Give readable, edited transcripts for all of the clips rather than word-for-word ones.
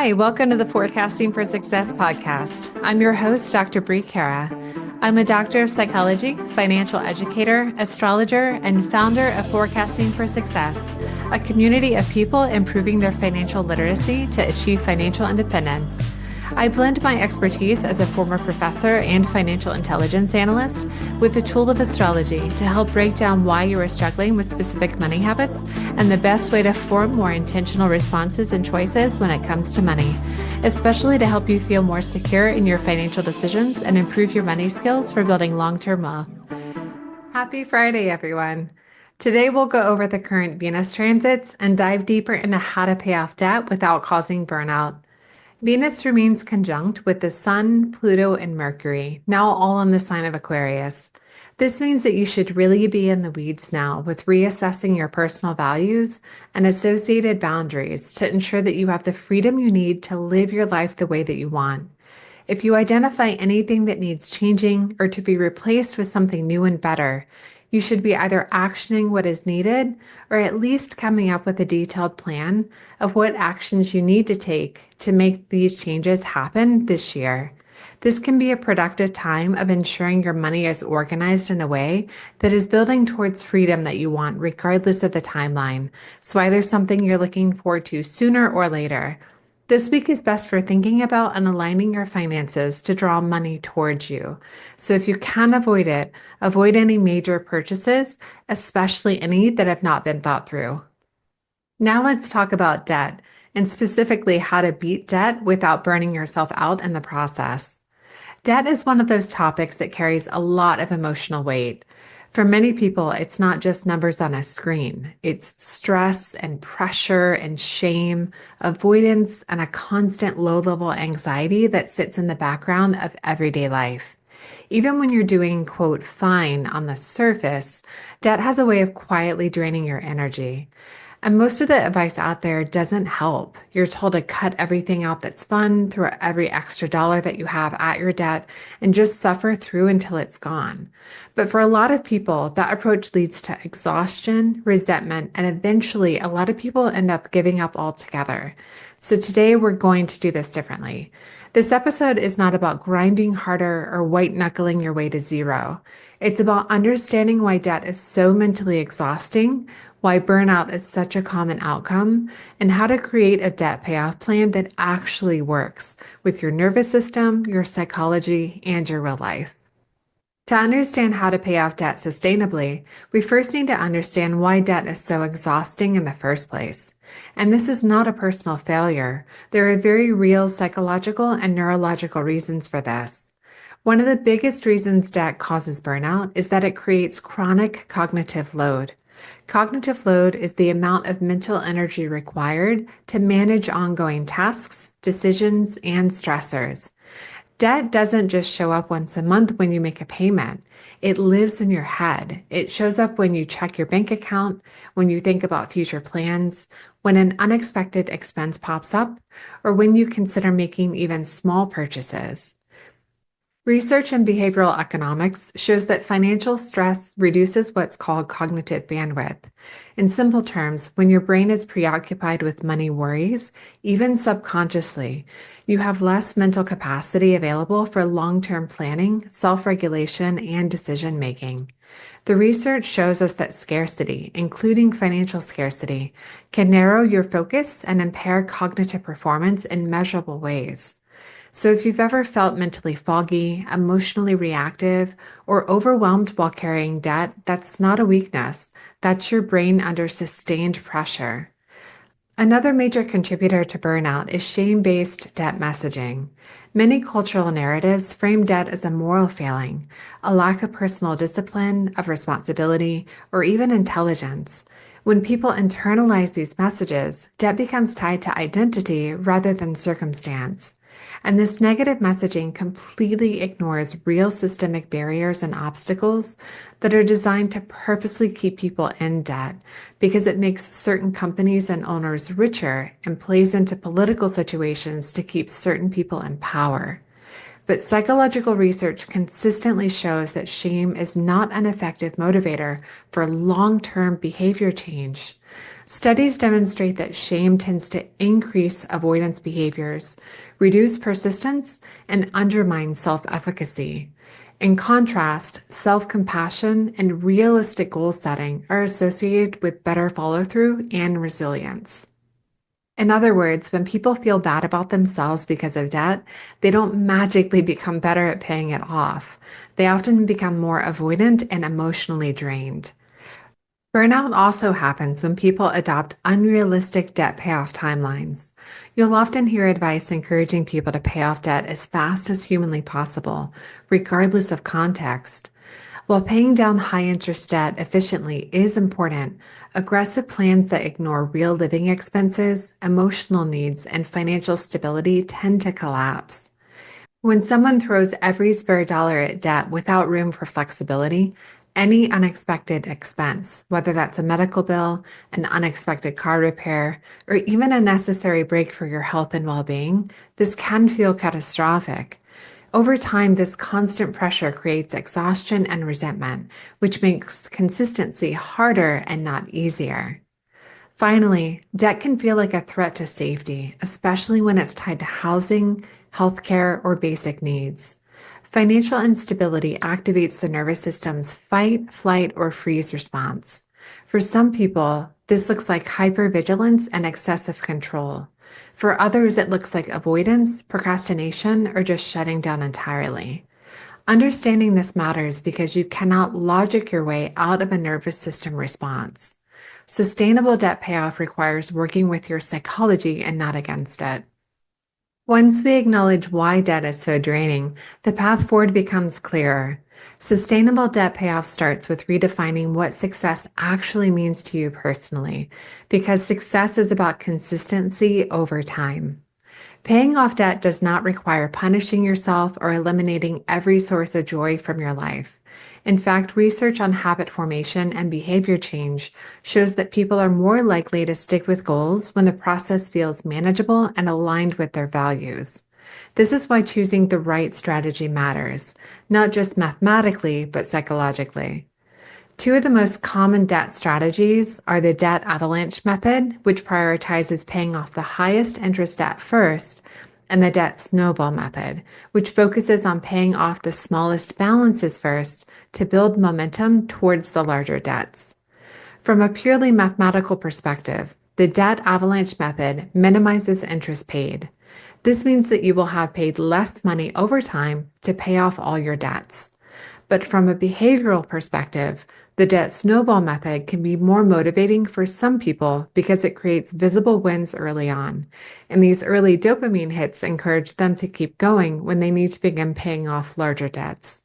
Hi, welcome to the Forecasting for Success podcast. I'm your host, Dr. Brie. I'm a doctor of psychology, financial educator, astrologer, and founder of Forecasting for Success, a community of people improving their financial literacy to achieve financial independence. I blend my expertise as a former professor and financial intelligence analyst with the tool of astrology to help break down why you are struggling with specific money habits and the best way to form more intentional responses and choices when it comes to money, especially to help you feel more secure in your financial decisions and improve your money skills for building long-term wealth. Happy Friday, everyone. Today we'll go over the current Venus transits and dive deeper into how to pay off debt without causing burnout. Venus remains conjunct with the Sun, Pluto, and Mercury, now all in the sign of Aquarius. This means that you should really be in the weeds now with reassessing your personal values and associated boundaries to ensure that you have the freedom you need to live your life the way that you want. If you identify anything that needs changing or to be replaced with something new and better, you should be either actioning what is needed or at least coming up with a detailed plan of what actions you need to take to make these changes happen this year. This can be a productive time of ensuring your money is organized in a way that is building towards freedom that you want, regardless of the timeline. So either something you're looking forward to sooner or later. This week is best for thinking about and aligning your finances to draw money towards you. So if you can avoid it, avoid any major purchases, especially any that have not been thought through. Now let's talk about debt, and specifically how to beat debt without burning yourself out in the process. Debt is one of those topics that carries a lot of emotional weight. For many people, it's not just numbers on a screen. It's stress and pressure and shame, avoidance, and a constant low-level anxiety that sits in the background of everyday life. Even when you're doing, quote, fine on the surface, debt has a way of quietly draining your energy. And most of the advice out there doesn't help. You're told to cut everything out that's fun, throw every extra dollar that you have at your debt, and just suffer through until it's gone. But for a lot of people, that approach leads to exhaustion, resentment, and eventually a lot of people end up giving up altogether. So today we're going to do this differently. This episode is not about grinding harder or white knuckling your way to zero. It's about understanding why debt is so mentally exhausting, why burnout is such a common outcome, and how to create a debt payoff plan that actually works with your nervous system, your psychology, and your real life. To understand how to pay off debt sustainably, we first need to understand why debt is so exhausting in the first place. And this is not a personal failure. There are very real psychological and neurological reasons for this. One of the biggest reasons debt causes burnout is that it creates chronic cognitive load. Cognitive load is the amount of mental energy required to manage ongoing tasks, decisions, and stressors. Debt doesn't just show up once a month when you make a payment. It lives in your head. It shows up when you check your bank account, when you think about future plans, when an unexpected expense pops up, or when you consider making even small purchases. Research in behavioral economics shows that financial stress reduces what's called cognitive bandwidth. In simple terms, when your brain is preoccupied with money worries, even subconsciously, you have less mental capacity available for long-term planning, self-regulation, and decision-making. The research shows us that scarcity, including financial scarcity, can narrow your focus and impair cognitive performance in measurable ways. So if you've ever felt mentally foggy, emotionally reactive, or overwhelmed while carrying debt, that's not a weakness. That's your brain under sustained pressure. Another major contributor to burnout is shame-based debt messaging. Many cultural narratives frame debt as a moral failing, a lack of personal discipline, of responsibility, or even intelligence. When people internalize these messages, debt becomes tied to identity rather than circumstance. And this negative messaging completely ignores real systemic barriers and obstacles that are designed to purposely keep people in debt because it makes certain companies and owners richer and plays into political situations to keep certain people in power. But psychological research consistently shows that shame is not an effective motivator for long-term behavior change. Studies demonstrate that shame tends to increase avoidance behaviors, reduce persistence, and undermine self-efficacy. In contrast, self-compassion and realistic goal setting are associated with better follow-through and resilience. In other words, when people feel bad about themselves because of debt, they don't magically become better at paying it off. They often become more avoidant and emotionally drained. Burnout also happens when people adopt unrealistic debt payoff timelines. You'll often hear advice encouraging people to pay off debt as fast as humanly possible, regardless of context. While paying down high interest debt efficiently is important, aggressive plans that ignore real living expenses, emotional needs, and financial stability tend to collapse. When someone throws every spare dollar at debt without room for flexibility, any unexpected expense, whether that's a medical bill, an unexpected car repair, or even a necessary break for your health and well being, this can feel catastrophic. Over time, this constant pressure creates exhaustion and resentment, which makes consistency harder and not easier. Finally, debt can feel like a threat to safety, especially when it's tied to housing, healthcare, or basic needs. Financial instability activates the nervous system's fight, flight, or freeze response. For some people, this looks like hypervigilance and excessive control. For others, it looks like avoidance, procrastination, or just shutting down entirely. Understanding this matters because you cannot logic your way out of a nervous system response. Sustainable debt payoff requires working with your psychology and not against it. Once we acknowledge why debt is so draining, the path forward becomes clearer. Sustainable debt payoff starts with redefining what success actually means to you personally, because success is about consistency over time. Paying off debt does not require punishing yourself or eliminating every source of joy from your life. In fact, research on habit formation and behavior change shows that people are more likely to stick with goals when the process feels manageable and aligned with their values. This is why choosing the right strategy matters, not just mathematically, but psychologically. Two of the most common debt strategies are the debt avalanche method, which prioritizes paying off the highest interest debt first, and the debt snowball method, which focuses on paying off the smallest balances first to build momentum towards the larger debts. From a purely mathematical perspective, the debt avalanche method minimizes interest paid. This means that you will have paid less money over time to pay off all your debts. But from a behavioral perspective, the debt snowball method can be more motivating for some people because it creates visible wins early on. And these early dopamine hits encourage them to keep going when they need to begin paying off larger debts.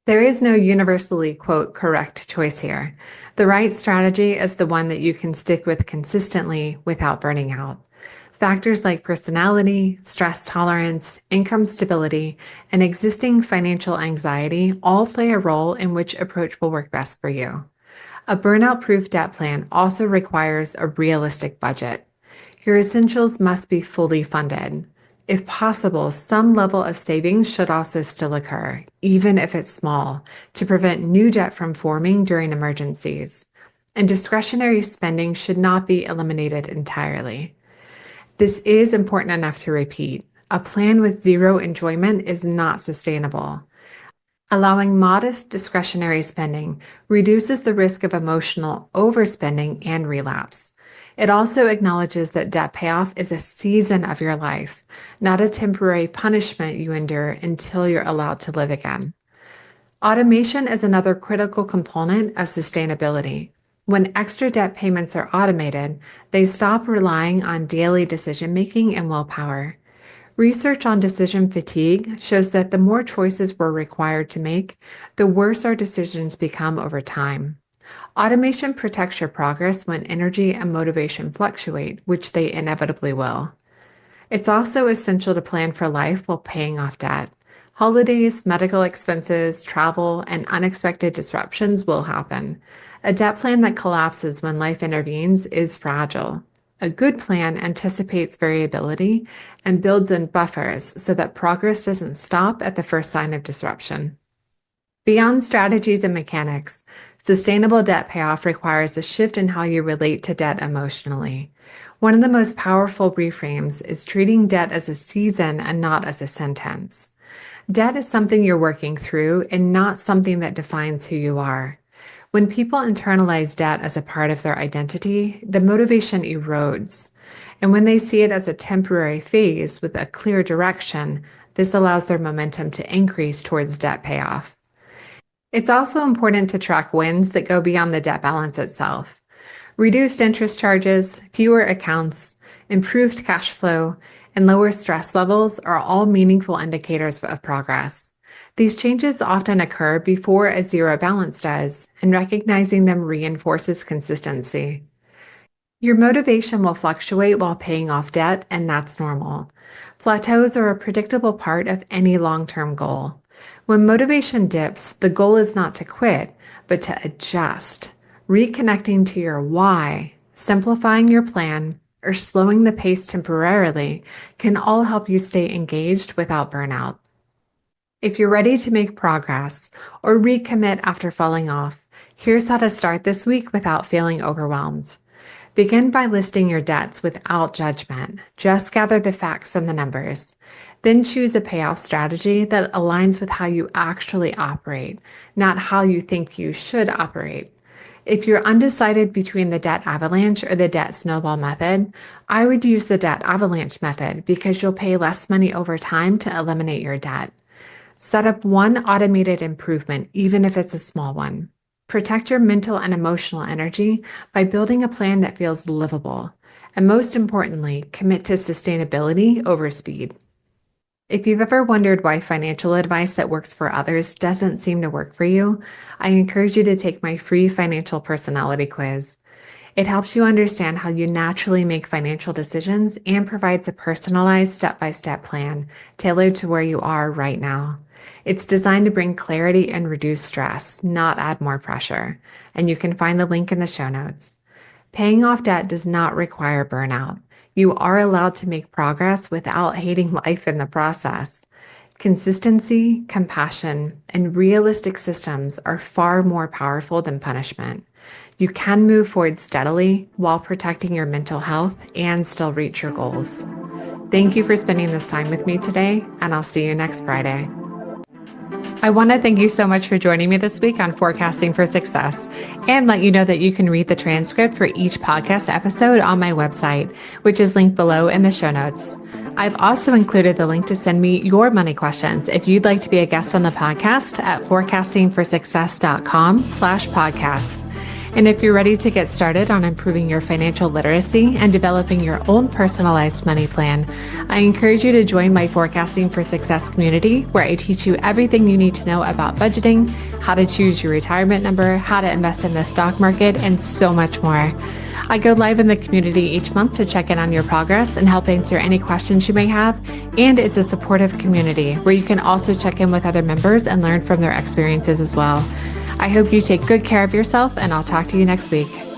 There is no universally, quote, correct choice here. The right strategy is the one that you can stick with consistently without burning out. Factors like personality, stress tolerance, income stability, and existing financial anxiety all play a role in which approach will work best for you. A burnout-proof debt plan also requires a realistic budget. Your essentials must be fully funded. If possible, some level of savings should also still occur, even if it's small, to prevent new debt from forming during emergencies. And discretionary spending should not be eliminated entirely. This is important enough to repeat. A plan with zero enjoyment is not sustainable. Allowing modest discretionary spending reduces the risk of emotional overspending and relapse. It also acknowledges that debt payoff is a season of your life, not a temporary punishment you endure until you're allowed to live again. Automation is another critical component of sustainability. When extra debt payments are automated, they stop relying on daily decision-making and willpower. Research on decision fatigue shows that the more choices we're required to make, the worse our decisions become over time. Automation protects your progress when energy and motivation fluctuate, which they inevitably will. It's also essential to plan for life while paying off debt. Holidays, medical expenses, travel, and unexpected disruptions will happen. A debt plan that collapses when life intervenes is fragile. A good plan anticipates variability and builds in buffers so that progress doesn't stop at the first sign of disruption. Beyond strategies and mechanics, Sustainable debt payoff requires a shift in how you relate to debt emotionally. One of the most powerful reframes is treating debt as a season and not as a sentence. Debt is something you're working through and not something that defines who you are. When people internalize debt as a part of their identity, the motivation erodes. And when they see it as a temporary phase with a clear direction, this allows their momentum to increase towards debt payoff. It's also important to track wins that go beyond the debt balance itself. Reduced interest charges, fewer accounts, improved cash flow, and lower stress levels are all meaningful indicators of progress. These changes often occur before a zero balance does, and recognizing them reinforces consistency. Your motivation will fluctuate while paying off debt, and that's normal. Plateaus are a predictable part of any long-term goal. When motivation dips, the goal is not to quit, but to adjust. Reconnecting to your why, simplifying your plan, or slowing the pace temporarily can all help you stay engaged without burnout. If you're ready to make progress or recommit after falling off, here's how to start this week without feeling overwhelmed. Begin by listing your debts without judgment. Just gather the facts and the numbers. Then choose a payoff strategy that aligns with how you actually operate, not how you think you should operate. If you're undecided between the debt avalanche or the debt snowball method, I would use the debt avalanche method because you'll pay less money over time to eliminate your debt. Set up one automated improvement, even if it's a small one. Protect your mental and emotional energy by building a plan that feels livable. And most importantly, commit to sustainability over speed. If you've ever wondered why financial advice that works for others doesn't seem to work for you, I encourage you to take my free financial personality quiz. It helps you understand how you naturally make financial decisions and provides a personalized step-by-step plan tailored to where you are right now. It's designed to bring clarity and reduce stress, not add more pressure. And you can find the link in the show notes. Paying off debt does not require burnout. You are allowed to make progress without hating life in the process. Consistency, compassion, and realistic systems are far more powerful than punishment. You can move forward steadily while protecting your mental health and still reach your goals. Thank you for spending this time with me today, and I'll see you next Friday. I want to thank you so much for joining me this week on Forecasting for Success and let you know that you can read the transcript for each podcast episode on my website, which is linked below in the show notes. I've also included the link to send me your money questions if you'd like to be a guest on the podcast at forecastingforsuccess.com/podcast. And if you're ready to get started on improving your financial literacy and developing your own personalized money plan, I encourage you to join my Forecasting for Success community, where I teach you everything you need to know about budgeting, how to choose your retirement number, how to invest in the stock market, and so much more. I go live in the community each month to check in on your progress and help answer any questions you may have. And it's a supportive community where you can also check in with other members and learn from their experiences as well. I hope you take good care of yourself, and I'll talk to you next week.